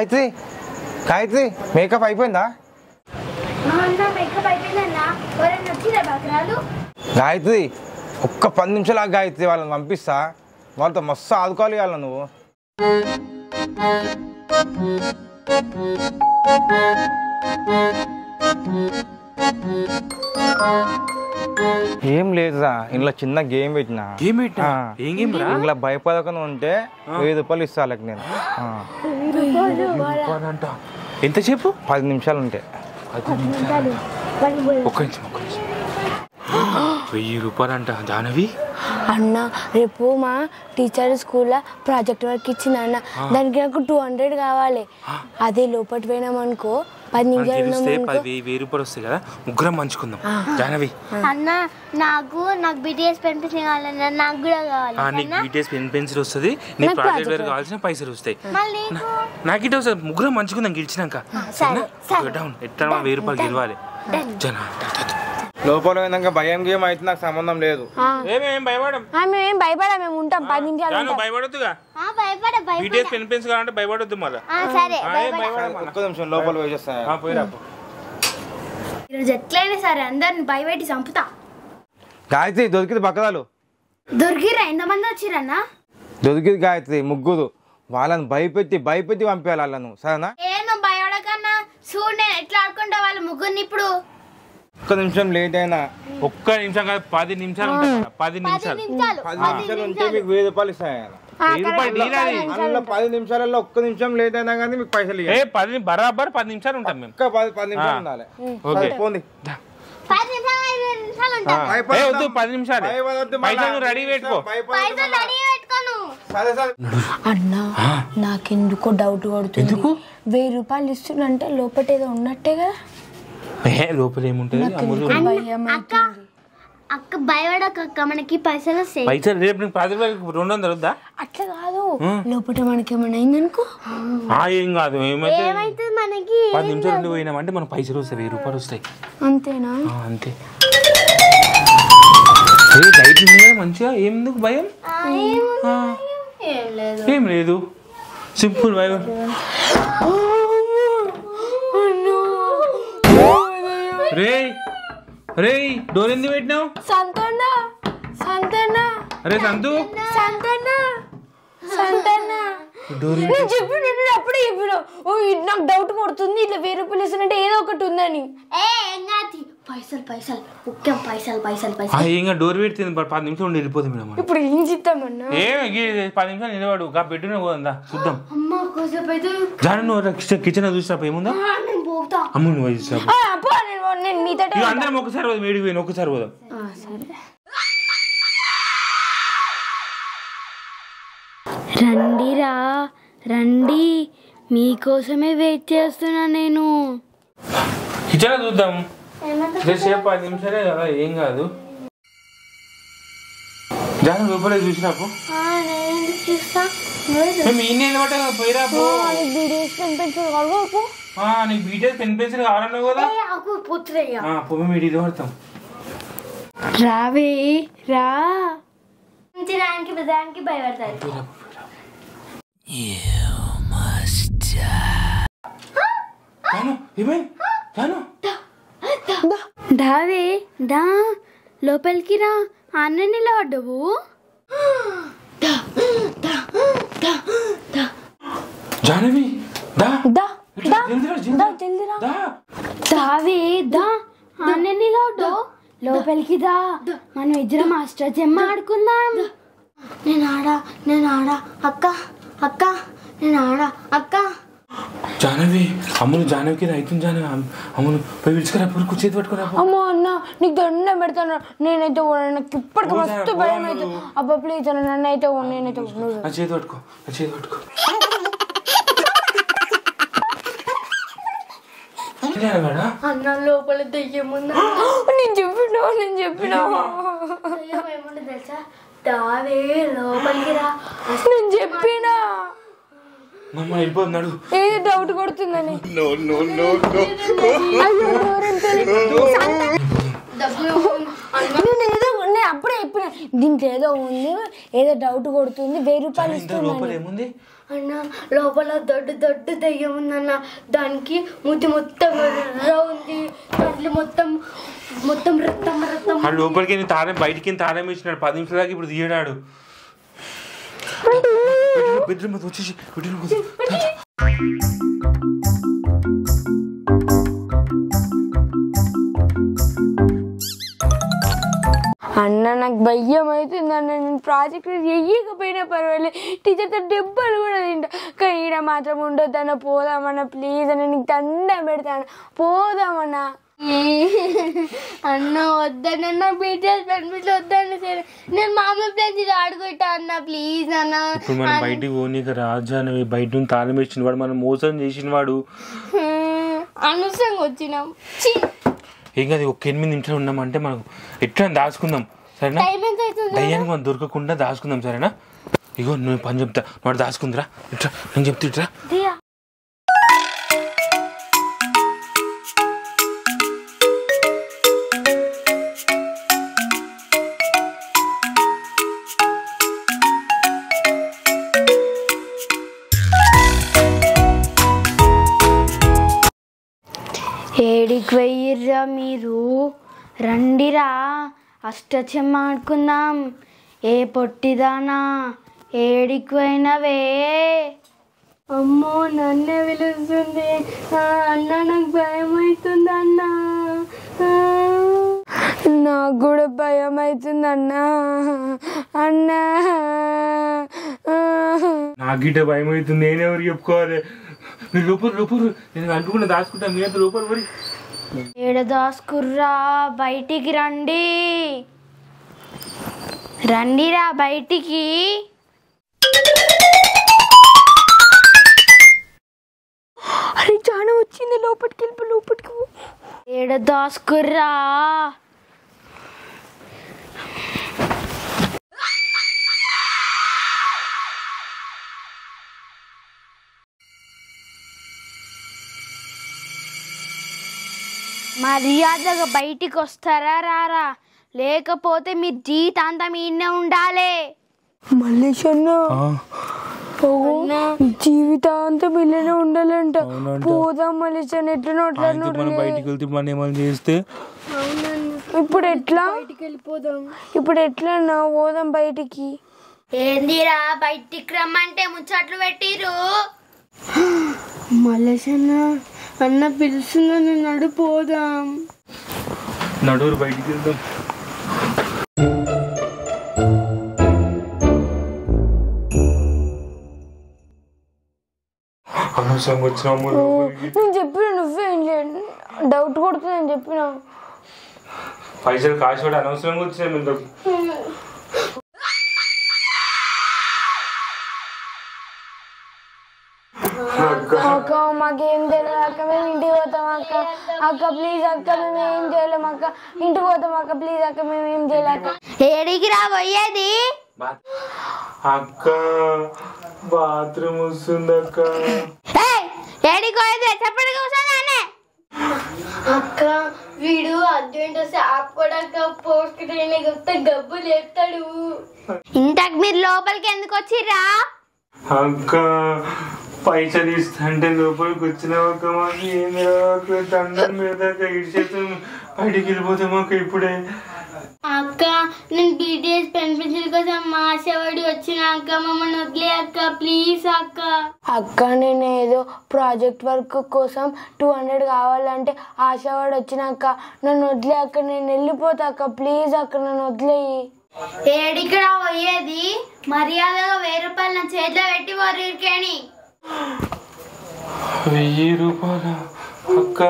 Gayatri Gayatri makeup అయిపోయిందా? గాయత్రి ఒక్క 10 నిమిషాలు గాయత్రి వాళ్ళని పంపిస్తా, వాళ్ళతో మస్తు ఆదుకోవాలి ఇవాళ నువ్వు. ఏం లేదురా, ఇంట్లో చిన్న గేమ్ పెట్టినా. ఇంట్లో భయపడకుండా ఉంటే 1000 రూపాయలు ఇస్తా వాళ్ళకి నేను. ఎంత చెప్పు? 10 నిమిషాలు ఉంటే. 1000 రూపాయలు అంట జాహ్నవి. అన్న రేపు మా టీచర్ స్కూల్లో ప్రాజెక్ట్ వర్క్ ఇచ్చింది అన్న, దానికి నాకు 200 కావాలి. అదే లోపలికి పోయినామనుకో 10 నిమిషాలు 1000 రూపాయలు వస్తాయి కదా, ముగ్గురం పంచుకుందాం. జాహ్నవి అన్న నాకు BTS పెన్ పెన్సిల్ కావాలన్నా, నాకు కూడా కావాలి. నీకు BTS పెన్ పెన్సిల్ వస్తుంది, నీకు ప్రాజెక్ట్ వర్క్ కావాల్సిన పైసలు వస్తాయి. నాకు ఇటు వస్తుంది, ముగ్గురం పంచుకుందాం గెలిచినాక. ఎట్లా 1000 రూపాయలు గెలవాలి. లోపల పోయినాక భయం గేమ్ అయితే నాకు సంబంధం లేదు. మేము భయపడా, మేము ఉంటాం 10 నిమిషాలు. భయపడొద్దుగా, BTS పెన్ పెన్సిల్ కావాలంటే భయపడొద్దు. మళ్ళీ ఒక్క నిమిషం లోపల పోయేస్తాను. ఈరోజు ఎట్లయినా సరే అందరిని భయపెట్టి చంపుతా. గాయత్రి దొరికింది పక్కదాలు. దొరికిరా? ఎంతమంది వచ్చిరన్నా? దొరికింది గాయత్రి, ముగ్గురు. వాళ్ళని భయపెట్టి పంపేయాలి వాళ్ళను, సరేనా? ఏమో భయపడకన్నా, చూడు నేను ఎట్లా ఆడుకుంటా వాళ్ళ ముగ్గురిని. ఇప్పుడు ఒక్క నిమిషం లేట్ అయినా, ఒక్క నిమిషం కాదు 10 నిమిషాలు. 10 నిమిషాలు ఉంటే మీకు 1000 రూపాయలు ఇస్తాను. 10 నిమిషాలలో ఒక్క నిమిషం లేట్ అయినా కానీ మీకు పైసలు 10 బరాబర్ 10 నిమిషాలు ఉంటాం మేము. 10 నిమిషాలు ఉండాలి. పోండి. 10 నిమిషాలు రెడీ పెట్టుకో. అన్న నాకెందుకో డౌట్ పడుతుంది. 1000 రూపాయలు ఇస్తున్నంటే లోపల ఏదో ఉన్నట్టే కదా. లోపల ఏముంటది? అక్క భయపడక, మనకి పైసలు వస్తాయి. పైసలు రేపు నీకు 200 వద్దా? అట్లా కాదు, లోపల మనకి ఏమైనా అయిందనుకో. ఏం కాదు, ఏమైతే మనకి 10 నిమిషాలు పోయినామంటే మనకు పైసలు వస్తాయి, 1000 రూపాయలు వస్తాయి. అంతేనా? అంతే. డైట్ మంచిగా. ఎందుకు భయం? ఏం లేదు, సింపుల్ భయం. రే డోర్ ఎందుకు పెట్టినావు? అరే సంతు, అప్పుడే చెప్పిన నాకు డౌట్ పడుతుంది. ఇట్లా 1000 రూపాయలు ఇస్తున్నట్టే ఏదో ఒకటి ఉందని. ఇంకా డోర్ పెడుతుంది. 10 నిమిషాలు ఉండి వెళ్ళిపోతుంది మేడం. ఇప్పుడు ఏం చెప్తామన్నా? 10 నిమిషాలు నిలబడు, బెడ్రూమ్ పోదా చూద్దాం. జాను నువ్వు కిచెన్ చూసినప్పుడు ఏముందా? అమ్మ నువ్వు అందరం ఒకసారి పోదాం, వేడికి పోయిన ఒకసారి పోదాం. రండిరా రండి, మీకోసమే వెయిట్ చేస్తున్నా నేను. కిచెన్ చూద్దాం. 10 నిమిషాలే కదా, ఏం కాదు. జాను లోపలే చూసినాపు పోయిరా. నీకు BTS పెన్ పెన్సిల్ కావాలన్నావు కదా, మీడిలో పడతాం. రావే రా, దానికి భయపడతారు. దావే దా, లోపలికి రా. అన్న నిలబడ్డవు. జానవి దావే దా, అన్న నిలబడ్డవు. లోపలికి దా, మనం ఇద్దరం మాస్టర్ చెమ్మ ఆడుకుందాం. నేను ఆడా అక్క అక్క, నేను ఆడా అక్క. జానవి అమ్ములు, జానవికి రైతు జానవి అమ్ములు పోయి పిలుచుకురా, పూర్కు చేతి పట్టుకురా. అమ్మో అన్న నీకు దండం పెడతాను. నేనైతే నాకు ఇప్పటికి మస్తు భయం అయితే. అబ్బా ప్లీజ్ అన్న, నన్ను అయితే నేనైతే చేతి పట్టుకో, చేతి పట్టుకో. అన్న లోపల దెయ్యం ఉందా? నేను చెప్పినా ఏముండదు తెలుసా? దావే లోపలికి రా, నేను చెప్పినా. వెళ్ళిపోతున్నాడు, ఏది డౌట్ కొడుతుందని. నేను అప్పుడే చెప్పిన దీంట్లో ఏదో ఉంది, ఏదో డౌట్ కొడుతుంది, 1000 రూపాయలు ఇస్తుంది ఏముంది అన్న. లోపల దొడ్డు దెయ్యం ఉందన్న. దానికి మూతి మొత్తం ఎర్ర ఉంది, కళ్ళు మొత్తం మొత్తం రక్తం రక్తం. ఆ లోపలికి తాళం బయటికి తాళం ఇచ్చినాడు 10 నిమిషాల దాకా. ఇప్పుడు తీయడాడు. బెడ్రూమ్ వచ్చేసి అన్న నాకు భయం అవుతుంది అన్న. నేను ప్రాజెక్ట్ చెయ్యకపోయినా పర్వాలేదు, టీచర్తో దెబ్బలు కూడా తింటా, కానీ ఈడ మాత్రం ఉండొద్దన్న. పోదామన్నా ప్లీజ్ అన్న, నీకు దండం పెడతాను, పోదామన్నా. అన్న వద్దన్న, బీటీఎస్ బెనిఫిట్ వద్దన్న. సరే నేను మామూలు ప్లేస్ ఆడుకుంటా అన్న, ప్లీజ్ అన్న. ఇప్పుడు మనం బయటికి పోనీక రాజా అని బయట నుంచి తాళం ఇచ్చిన వాడు, మనం మోసం చేసిన వాడు. అనవసరంగా వచ్చినాం. ఏం కాదు, ఒక 8 నిమిషాలు ఉన్నామంటే మనకు ఎట్లా దాచుకుందాం, సరేనా? దయ్యానికి మనం దొరకకుండా దాచుకుందాం, సరేనా? ఇగో నువ్వు పని చెప్తా, వాడు దాచుకుందిరా. ఇట్రా నేను చెప్తా, ఇట్రా. ఏడికి వెయ్యిర్రా మీరు? రండిరా, అష్టచెమ్మ ఆడుకుందాం. ఏ పొట్టిదానా, ఏడికి పోయినవే? అమ్మో నన్నే పిలుస్తుంది అన్న. నాకు భయం అవుతుంది అన్న. నాకు కూడా భయం అవుతుంది అన్న. అన్నా నాకు గిట్ట భయం అవుతుంది, నేనెవరు చెప్పుకోవాలి? మీరు లోపల నేను అనుకున్న దాచుకుంటా, మీ అంత లోపల మరి. ఏడ దాసుకుర్రా, బయటికి రండి, రండిరా బయటికి. అరే చాలా వచ్చింది, లోపలికి వెళ్ళి లోపలికి. ఏడ దాసుకుర్రా? మర్యాదగా బయటికి వస్తారా రారా, లేకపోతే మీరు జీవితాంతం ఈయనే ఉండాలి. మల్లేష్ అన్న, జీవితాంతం ఇల్లనే ఉండాలంట. పోదాం మల్లేష్ అన్న, ఎట్లా బయటికి వెళ్తే మనం ఏమైనా చేస్తే ఇప్పుడు ఎట్లా? వెళ్ళిపోదాం. ఇప్పుడు ఎట్లా అన్న? పోదాం బయటికి. ఏందిరా బయటికి రమ్మంటే ముచ్చట్లు పెట్టిరు? మల్లేష్ అన్న పిలుస్తున్నా, నేను నడిపోదాం. నడువురు బయటికి వెళ్దాం. అనవసరంగా వచ్చినాము. నేను చెప్పిన నువ్వేం చేయండి, డౌట్ కొడుతుందని చెప్పిన. పైసలు కాశీ కూడా అనవసరంగా వచ్చినాము ఇంతకు. అక్క మాకేం తెలియదు అక్క, మేము ఇంటికి పోతాం అక్క. అక్క ప్లీజ్ అక్క, మేము ఏం చేయలేము అక్క. ఇంటికి పోతాం అక్క, ప్లీజ్ అక్క, మేము ఏం చేయలేక. ఏడికి రా పోయేది? అక్క బాత్రూమ్ వస్తుంది అక్క. ఏడికి పోయేది చెప్పండి కూర్చోనే. అక్క వీడు అర్జెంట్ వస్తే ఆపుకోడాక పోస్ట్ ట్రైన్ వస్తే గబ్బు లేపుతాడు. ఇంతకు మీరు లోపలికి ఎందుకు వచ్చిర్రా? అక్క పైసలు ఇస్తుంటే లోపలికి వచ్చినాక మాకు ఏమి దండం మీద ఇడిచేత బయటికి వెళ్ళిపోతాం అక్క. ఇప్పుడే అక్క నేను బీటీఎస్ పెన్సిల్ కోసం ఆశవాడి వచ్చినాక మమ్మల్ని వదిలే అక్క, ప్లీజ్ అక్క. అక్క నేను ఏదో ప్రాజెక్ట్ వర్క్ కోసం 200 కావాలంటే ఆశవాడు వచ్చినాక నన్ను వదిలే అక్క, నేను వెళ్ళిపోతా అక్క, ప్లీజ్ అక్క నన్ను వదిలేయి. ఏడిక్కడ పోయేది? మర్యాదగా 1000 రూపాయలు నా చేతిలో పెట్టి వరికేని. 1000 రూపాయలు అక్క?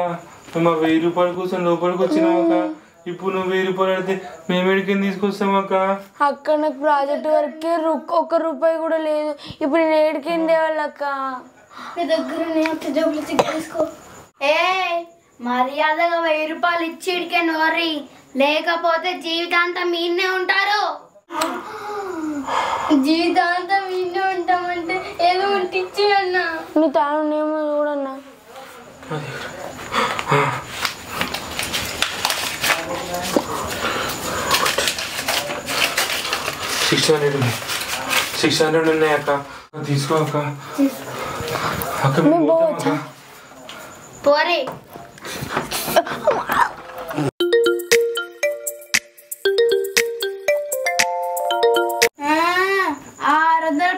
మేము 1000 రూపాయల కోసం లోపలికి వచ్చినాం అక్క. ఇప్పుడు నువ్వు 1000 రూపాయలు అడితే మేము ఎడికి తీసుకొస్తాం అక్క. అక్క నాకు ప్రాజెక్ట్ వర్క్ ఒక్క రూపాయి కూడా లేదు, ఇప్పుడు నేను ఏడికేం తేవాలక్క? నీ దగ్గర జబ్బులు తీసుకో. ఏ మర్యాదగా 1000 రూపాయలు ఇచ్చి ఇడికే నోరి, లేకపోతే జీవితాంతం మీనే ఉంటారు. జీవితాంతం మీనే ఉంటామంటే ఏదో ఇచ్చి అన్న. నీ తాను చూడన్నా. 600 ఉన్నాయి అక్క. తీసుకో అక్క. అక్క మేము పోతాం అక్క. పోరే.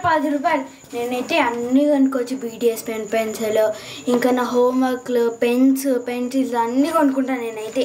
10 రూపాయలు. నేనైతే అన్నీ కొనుక్కోవచ్చు. బీటీఎస్ పెన్సిల్, ఇంకా నా హోంవర్క్లు, పెన్స్, పెన్సిల్స్ అన్నీ కొనుక్కుంటాను నేనైతే.